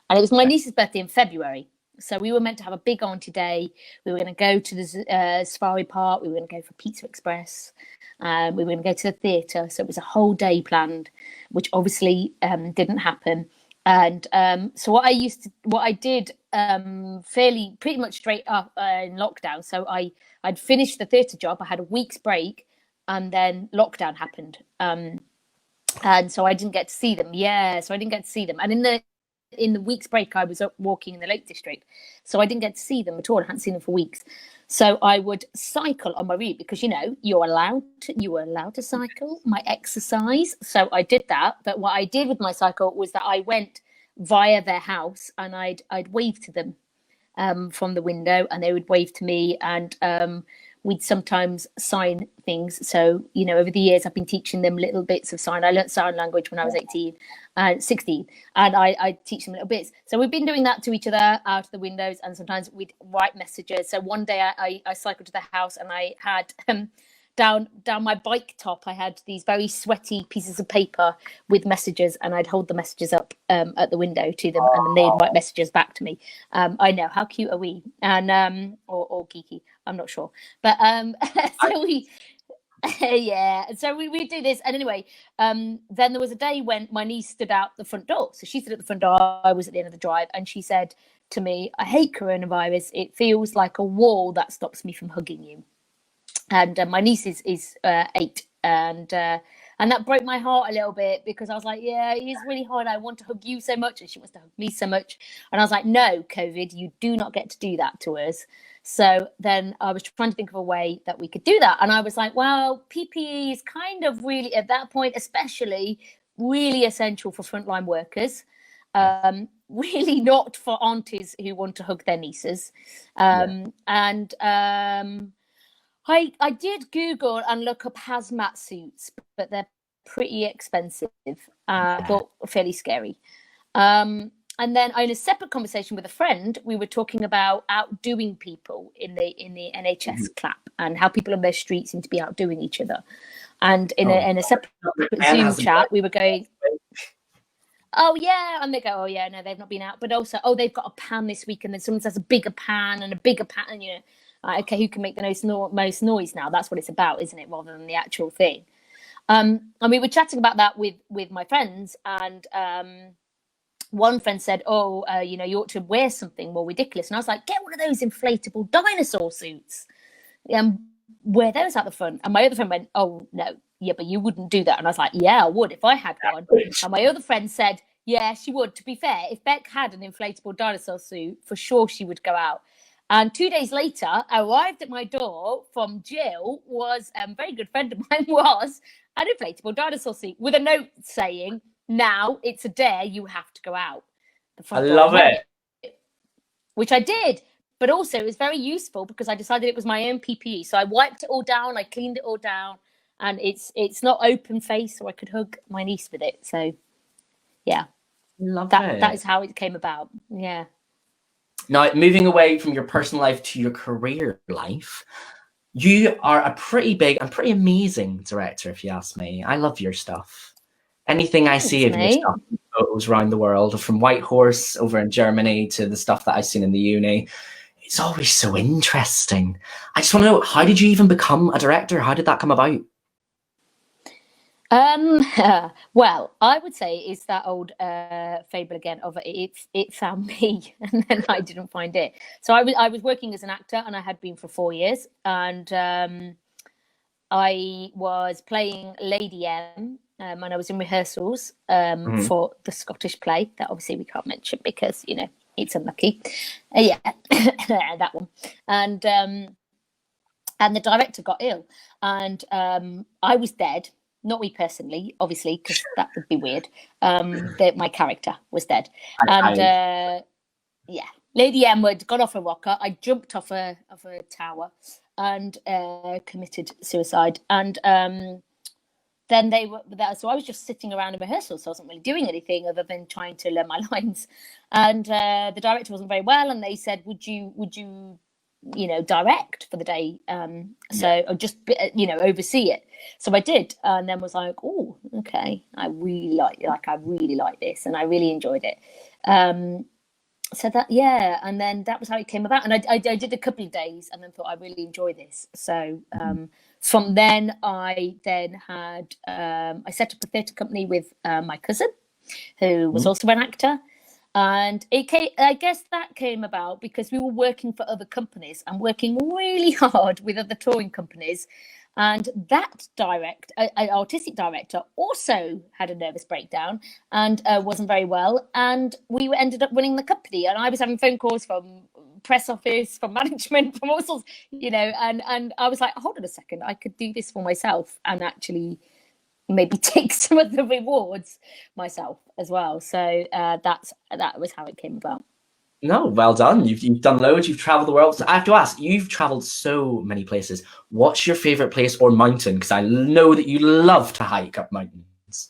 And it was my niece's birthday in February. So we were meant to have a big auntie day. We were going to go to the safari park. We were going to go for Pizza Express. We were going to go to the theatre. So it was a whole day planned, which obviously didn't happen. And so what I did pretty much straight up in lockdown. So I'd finished the theatre job. I had a week's break, and then lockdown happened. And so I didn't get to see them. And in the week's break, I was up walking in the Lake District, so I didn't get to see them at all. I hadn't seen them for weeks. So I would cycle on my route because you were allowed to cycle, my exercise. So I did that. But what I did with my cycle was that I went via their house, and I'd wave to them from the window, and they would wave to me, and we'd sometimes sign things. So, over the years, I've been teaching them little bits of sign. I learnt sign language when I was 16, and I teach them little bits. So we've been doing that to each other out of the windows, and sometimes we'd write messages. So one day I cycled to their house, and I had down my bike top, I had these very sweaty pieces of paper with messages, and I'd hold the messages up at the window to them, and then they'd write messages back to me. I know, how cute are we? And or geeky, I'm not sure, but so we so we do this. And anyway, then there was a day when my niece stood out the front door. So she stood at the front door, I was at the end of the drive, and she said to me, I hate coronavirus, it feels like a wall that stops me from hugging you. And my niece is 8, and that broke my heart a little bit, because I was like, yeah, it is really hard. I want to hug you so much, and she wants to hug me so much. And I was like, no, COVID, you do not get to do that to us. So then I was trying to think of a way that we could do that. And I was like, well, PPE is kind of really, at that point, especially, really essential for frontline workers. Really not for aunties who want to hug their nieces. I did Google and look up hazmat suits, but they're pretty expensive, but fairly scary. And then in a separate conversation with a friend, we were talking about outdoing people in the NHS clap, and how people on their street seem to be outdoing each other. And in a separate Zoom chat, we were going, oh yeah, and they go, oh yeah, no, they've not been out, but also, oh, they've got a pan this week, and then someone says a bigger pan, and okay, who can make the most noise now? That's what it's about, isn't it? Rather than the actual thing. And we were chatting about that with my friends, and one friend said, you ought to wear something more ridiculous. And I was like, get one of those inflatable dinosaur suits. Wear those out the front. And my other friend went, oh, no, yeah, but you wouldn't do that. And I was like, yeah, I would if I had one. And my other friend said, yeah, she would. To be fair, if Beck had an inflatable dinosaur suit, for sure she would go out. And 2 days later, arrived at my door from Jill was a very good friend of mine, was an inflatable dinosaur suit with a note saying, now it's a dare, you have to go out. I love it. Which I did. But also it was very useful because I decided it was my own PPE. So I wiped it all down, I cleaned it all down, and it's not open face, so I could hug my niece with it. So yeah. Love it. That is how it came about. Yeah. Now, moving away from your personal life to your career life, you are a pretty big and pretty amazing director, if you ask me. I love your stuff. Anything I see of your stuff, photos around the world, from Whitehorse over in Germany to the stuff that I've seen in the uni, it's always so interesting. I just want to know, how did you even become a director? How did that come about? Well, I would say it's that old fable again of it found me and then I didn't find it. So I was working as an actor, and I had been for 4 years, and I was playing Lady M, and I was in rehearsals for the Scottish play that obviously we can't mention because It's unlucky. Yeah, that one. And the director got ill, and I was dead. Not me personally, obviously, because that would be weird. My character was dead, and yeah, Lady M got off a rocker. I jumped off a tower and committed suicide. And then they were there, so I was just sitting around in rehearsal, so I wasn't really doing anything other than trying to learn my lines. And the director wasn't very well, and they said, "Would you direct for the day? Or just oversee it." So I did, and then was like, "Oh, okay, I really like this, and I really enjoyed it." So that, yeah, and then that was how it came about. And I did a couple of days, and then thought I really enjoy this. So from then, I had I set up a theatre company with my cousin, who was also an actor. And I guess that came about because we were working for other companies and working really hard with other touring companies. And that artistic director also had a nervous breakdown and wasn't very well. And we ended up running the company. And I was having phone calls from press office, from management, from all sorts, and I was like, hold on a second, I could do this for myself and actually maybe take some of the rewards myself as well. So that was how it came about. No, well done. You've done loads. You've traveled the world. So I have to ask, you've traveled so many places. What's your favorite place or mountain? Because I know that you love to hike up mountains.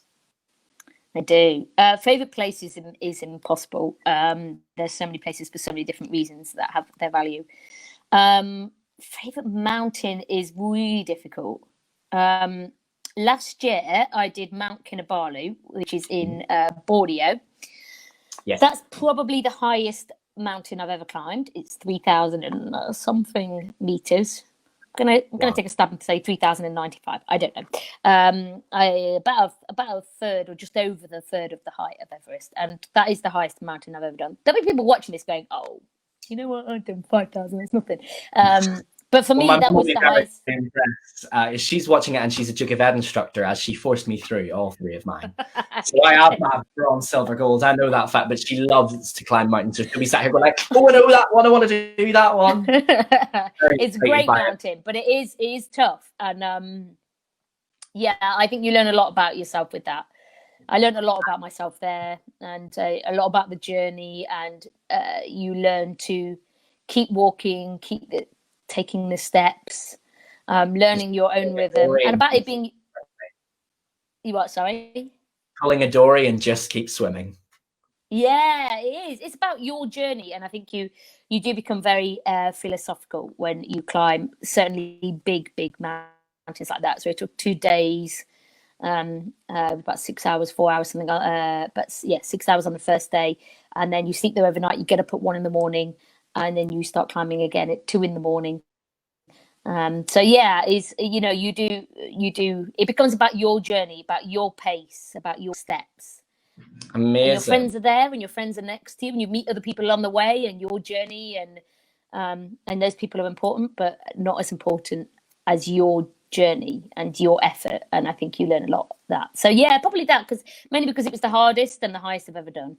I do. Favorite place is impossible. There's so many places for so many different reasons that have their value. Favorite mountain is really difficult. Last year, I did Mount Kinabalu, which is in Borneo. Yes. That's probably the highest mountain I've ever climbed. It's 3,000 and something meters. I'm gonna take a stab and say 3,095. I don't know. About a third or just over the third of the height of Everest, and that is the highest mountain I've ever done. There'll be people watching this going, "Oh, you know what? I've done 5,000. It's nothing." But for me, that was the highest. She's watching it, and she's a Duke of Ed instructor, as she forced me through all three of mine. So I have to have bronze, silver, gold. I know that fact, but she loves to climb mountains. So she'll be sat here going like, "Oh, I know that one. I want to do that one." It's a great mountain, but it is tough. And yeah, I think you learn a lot about yourself with that. I learned a lot about myself there, and a lot about the journey. And you learn to keep walking, taking the steps, learning your own rhythm, and about it being. You what? Sorry. Pulling a dory and just keep swimming. Yeah, it is. It's about your journey, and I think you do become very philosophical when you climb certainly big mountains like that. So it took 2 days, about 6 hours, 4 hours, something. But yeah, 6 hours on the first day, and then you sleep there overnight. You get up at 1 a.m. and then you start climbing again at 2 a.m. So yeah, you do. It becomes about your journey, about your pace, about your steps. Amazing. And your friends are there, and your friends are next to you, and you meet other people along the way, and your journey, and those people are important, but not as important as your journey and your effort. And I think you learn a lot of that. So yeah, probably that, mainly because it was the hardest and the highest I've ever done.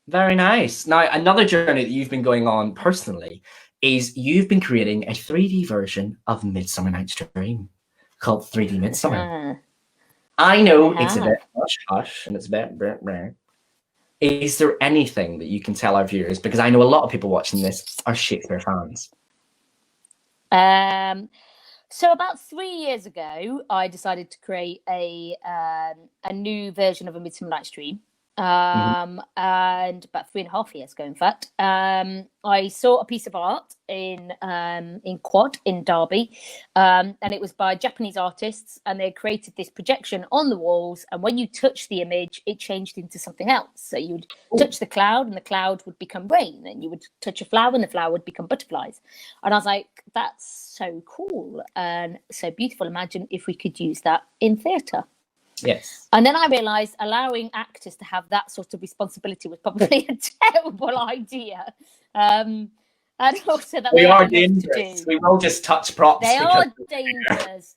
Very nice. Now, another journey that you've been going on personally is you've been creating a 3D version of Midsummer Night's Dream called 3D Midsummer. I know it's a bit hush-hush and it's a bit rare. Is there anything that you can tell our viewers? Because I know a lot of people watching this are Shakespeare fans. So about 3 years ago, I decided to create a new version of A Midsummer Night's Dream. And about 3.5 years ago, in fact, I saw a piece of art in Quad in Derby, and it was by Japanese artists, and they created this projection on the walls, and when you touch the image, it changed into something else. So you would touch the cloud, and the cloud would become rain, and you would touch a flower, and the flower would become butterflies. And I was like, that's so cool and so beautiful. Imagine if we could use that in theatre. Yes. And then I realised allowing actors to have that sort of responsibility was probably a terrible idea. And also that we are dangerous. We will just touch props. They are dangerous.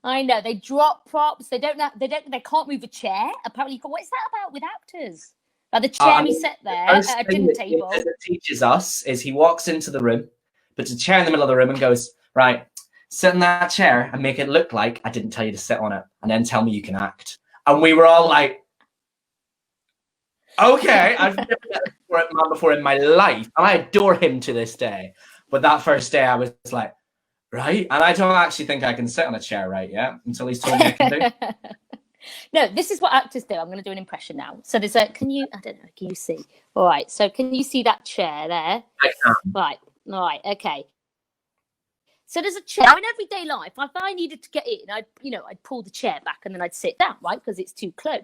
I know. They drop props. They can't move a chair. Apparently, what is that about with actors? Like the chair he set there First at a thing dinner that table. it teaches us is he walks into the room, puts a chair in the middle of the room and goes, right, sit in that chair and make it look like I didn't tell you to sit on it, and then tell me you can act. And we were all like, okay, I've never met a man before in my life, and I adore him to this day. But that first day I was like, right? And I don't actually think I can sit on a chair right yet until he's told me I can do. No, this is what actors do. I'm going to do an impression now. So there's a, can you see? All right. So can you see that chair there? I can. Right. All right. Okay. So there's a chair in everyday life. If I needed to get in, I'd pull the chair back and then I'd sit down, right? Because it's too close.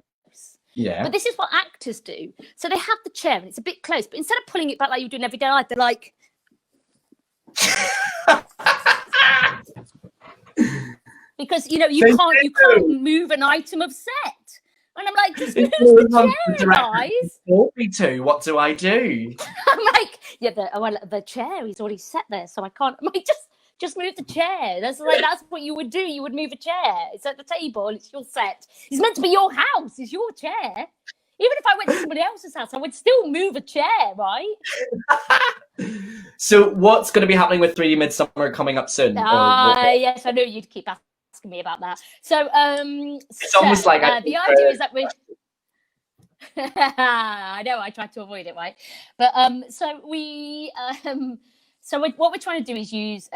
Yeah. But this is what actors do. So they have the chair and it's a bit close, but instead of pulling it back like you do in everyday life, they're like, because you can't move an item of set. And I'm like, just move the chair, guys. Me too. What do I do? I'm like, yeah, the chair is already set there, so I can't. I'm like, just move the chair. That's what you would do. You would move a chair. It's at the table. It's your set. It's meant to be your house. It's your chair. Even if I went to somebody else's house, I would still move a chair, right? So what's going to be happening with 3D Midsummer coming up soon? Yes, I know you'd keep asking me about that. So it's almost like the idea is that we I know, I tried to avoid it, right? But what we're trying to do is use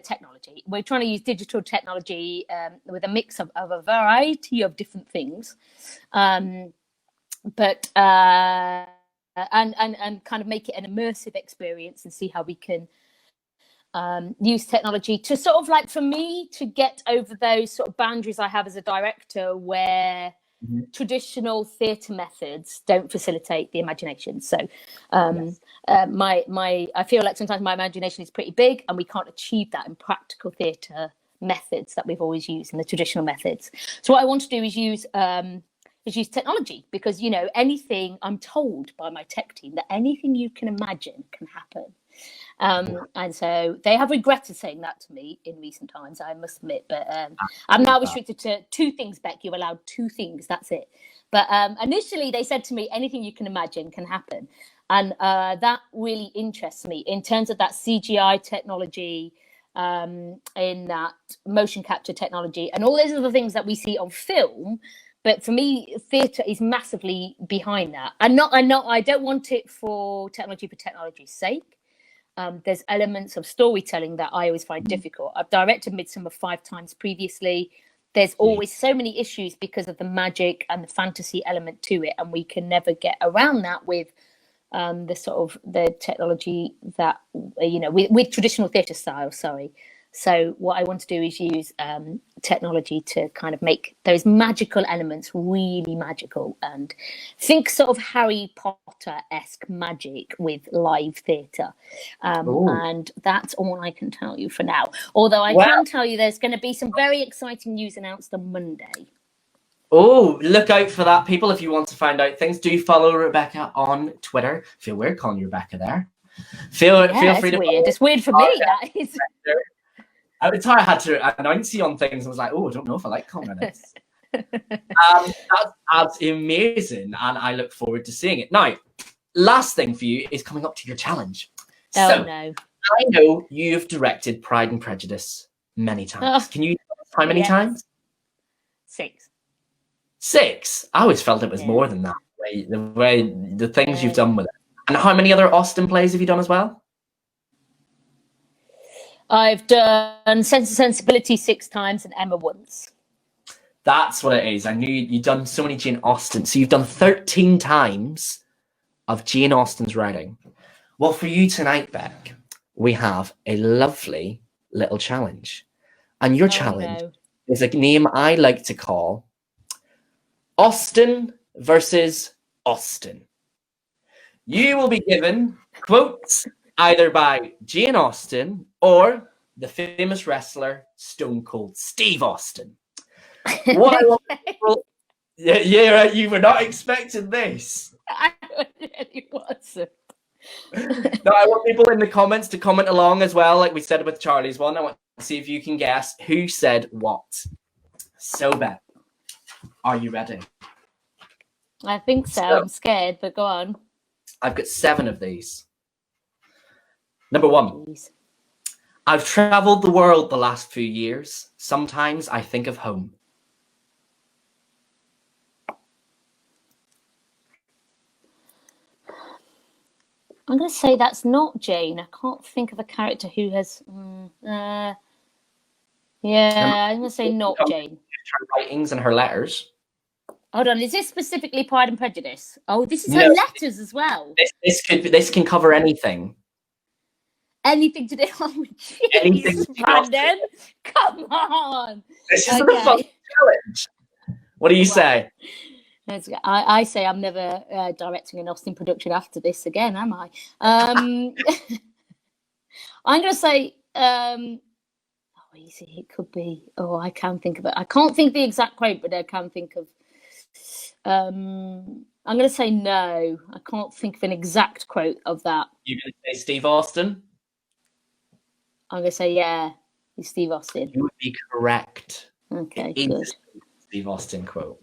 technology. We're trying to use digital technology with a mix of a variety of different things, but and kind of make it an immersive experience and see how we can use technology to sort of like, for me, to get over those sort of boundaries I have as a director where traditional theatre methods don't facilitate the imagination. So I feel like sometimes my imagination is pretty big and we can't achieve that in practical theatre methods that we've always used in the traditional methods. So what I want to do is use technology, because anything, I'm told by my tech team that anything you can imagine can happen. And so they have regretted saying that to me in recent times, I must admit, but I'm now restricted to 2 things, Beck. You're allowed 2 things, that's it. But initially they said to me, anything you can imagine can happen. And that really interests me in terms of that CGI technology, in that motion capture technology and all those other things that we see on film. But for me, theatre is massively behind that. I don't want it for technology's sake. There's elements of storytelling that I always find difficult. I've directed Midsummer 5 times previously. There's always so many issues because of the magic and the fantasy element to it, and we can never get around that with the technology that with traditional theatre style. Sorry. So what I want to do is use technology to kind of make those magical elements really magical, and think sort of Harry Potter-esque magic with live theatre. And that's all I can tell you for now. Although I can tell you there's going to be some very exciting news announced on Monday. Oh, look out for that, people. If you want to find out things, do follow Rebecca on Twitter. Feel weird calling you Rebecca there. Feel free to weird. It's weird for me, that is. At the time, I had to announce you on things. I was like, oh, I don't know if I like comments. That's amazing, and I look forward to seeing it. Now, last thing for you is coming up to your challenge. Oh, so, no. I know you've directed Pride and Prejudice many times. Can you tell us how many times? 6. 6? I always felt it was more than that. The things you've done with it. And how many other Austen plays have you done as well? I've done Sense and Sensibility 6 times and Emma once. That's what it is. I knew you'd done so many Jane Austen. So you've done 13 times of Jane Austen's writing. Well, for you tonight, Beck, we have a lovely little challenge. And your challenge is a name I like to call Austen versus Austen. You will be given quotes either by Jane Austen or the famous wrestler Stone Cold Steve Austin. What I want people, right, you were not expecting this. I really wasn't. No, I want people in the comments to comment along as well, like we said with Charlie's one. I want to see if you can guess who said what. So, Beth, are you ready? I think so. So- I'm scared, but go on. I've got 7 of these. Number 1. Please. I've traveled the world the last few years. Sometimes I think of home. I'm going to say that's not Jane. I can't think of a character who has. Yeah, I'm going to say not Jane. Her writings and her letters. Hold on, is this specifically Pride and Prejudice? Oh, this is No. her letters as well. This can cover anything. Anything to do with Anything jeez, Brandon. Come on. This is Okay. the fun challenge. What do you say? I say I'm never directing an Austin production after this again, am I? I'm going to say, easy. It could be. Oh, I can think of it. I can't think the exact quote, but I can think of. I'm going to say no. I can't think of an exact quote of that. You're going to say Steve Austin? I'm going to say yeah. It's Steve Austin. You would be correct. Okay, It good. is Steve Austin quote.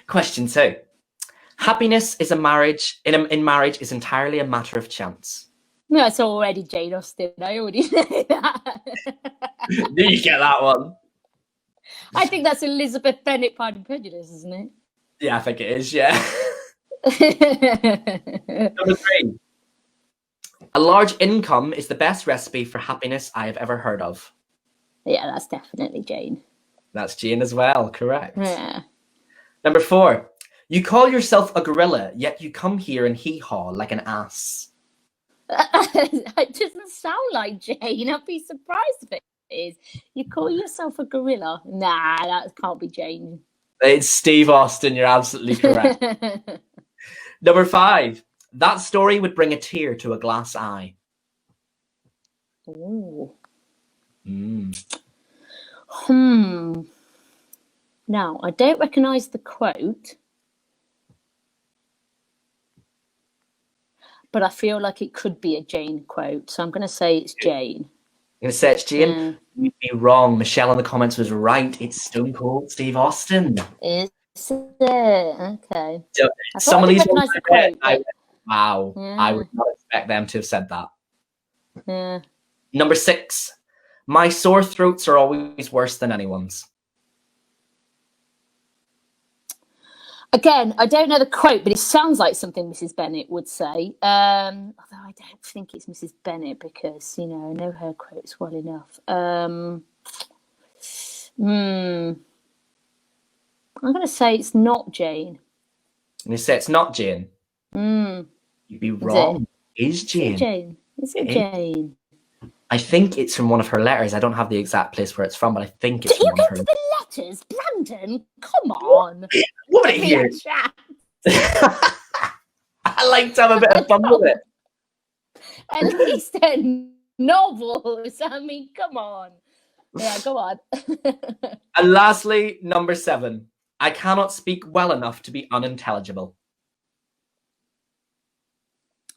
Question 2. Happiness is in marriage is entirely a matter of chance. No, it's already Jane Austen. I already know that. Did you get that one? I think that's Elizabeth Bennet, Pride and Prejudice, isn't it? Yeah, I think it is, yeah. Number 3. A large income is the best recipe for happiness I have ever heard of. Yeah, that's definitely Jane. That's Jane as well, correct. Yeah. Number 4. You call yourself a gorilla, yet you come here and hee-haw like an ass. It doesn't sound like Jane. I'd be surprised if it is. You call yourself a gorilla? Nah, that can't be Jane. It's Steve Austin, you're absolutely correct. Number 5. That story would bring a tear to a glass eye. Ooh. Mm. Now, I don't recognise the quote, but I feel like it could be a Jane quote, so I'm going to say it's Jane. You're going to say it's Jane? Yeah. You'd be wrong. Michelle in the comments was right. It's Stone Cold Steve Austin. Is it? Okay. So, I some of thought I these recognised ones the quote, but- wow. Yeah. I would not expect them to have said that. Yeah. Number 6. My sore throats are always worse than anyone's. Again, I don't know the quote, but it sounds like something Mrs. Bennet would say. Although I don't think it's Mrs. Bennet because, you know, I know her quotes well enough. I'm going to say it's not Jane. And you say it's not Jane. You'd be wrong. It is Jane. Is it Jane? I think it's from one of her letters. I don't have the exact place where it's from, but I think it's Do you from one get of to her. the letters, Brandon? Come on. What Give me a idiot! chance. I like to have a bit of fun with it. At least they're novels. I mean, come on. Yeah, go on. And lastly, number 7. I cannot speak well enough to be unintelligible.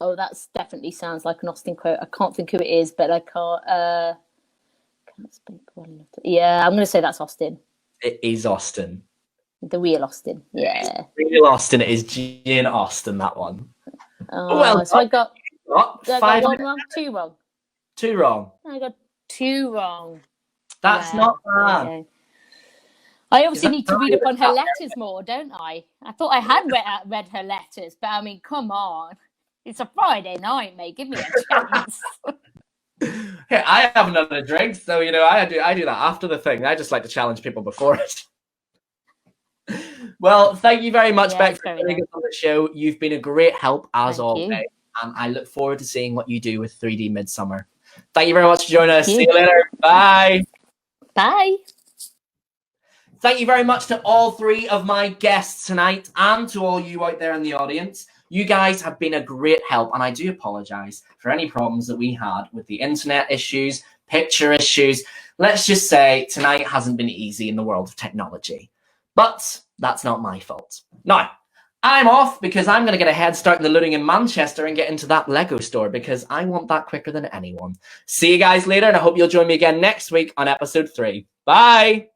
Oh, that's definitely sounds like an Austin quote. I can't think who it is, but I can't speak well enough. Yeah, I'm going to say that's Austin. It is Austin. The real Austin. Yeah. Real Austin. It is Jane Austen, that one. Well, so I got What? did I 5 got one wrong, 2 wrong. 2 wrong. I got 2 wrong. That's Yeah, not bad. okay. I obviously that need to read right? up on her letters more, don't I? I thought I had read her letters, but I mean, come on. It's a Friday night, mate. Give me a chance. Hey, I haven't done a drink, so you know I do that after the thing. I just like to challenge people before it. Well, thank you very much, Yeah, Beck, it's for very joining us on the show. You've been a great help as Thank always, you. and I look forward to seeing what you do with 3D Midsummer. Thank you very much for joining us. Thank See you. you later. Bye. Bye. Thank you very much to all 3 of my guests tonight and to all you out there in the audience. You guys have been a great help, and I do apologize for any problems that we had with the internet issues, picture issues. Let's just say tonight hasn't been easy in the world of technology, but that's not my fault. Now, I'm off because I'm going to get a head start in the looting in Manchester and get into that Lego store because I want that quicker than anyone. See you guys later, and I hope you'll join me again next week on episode 3. Bye.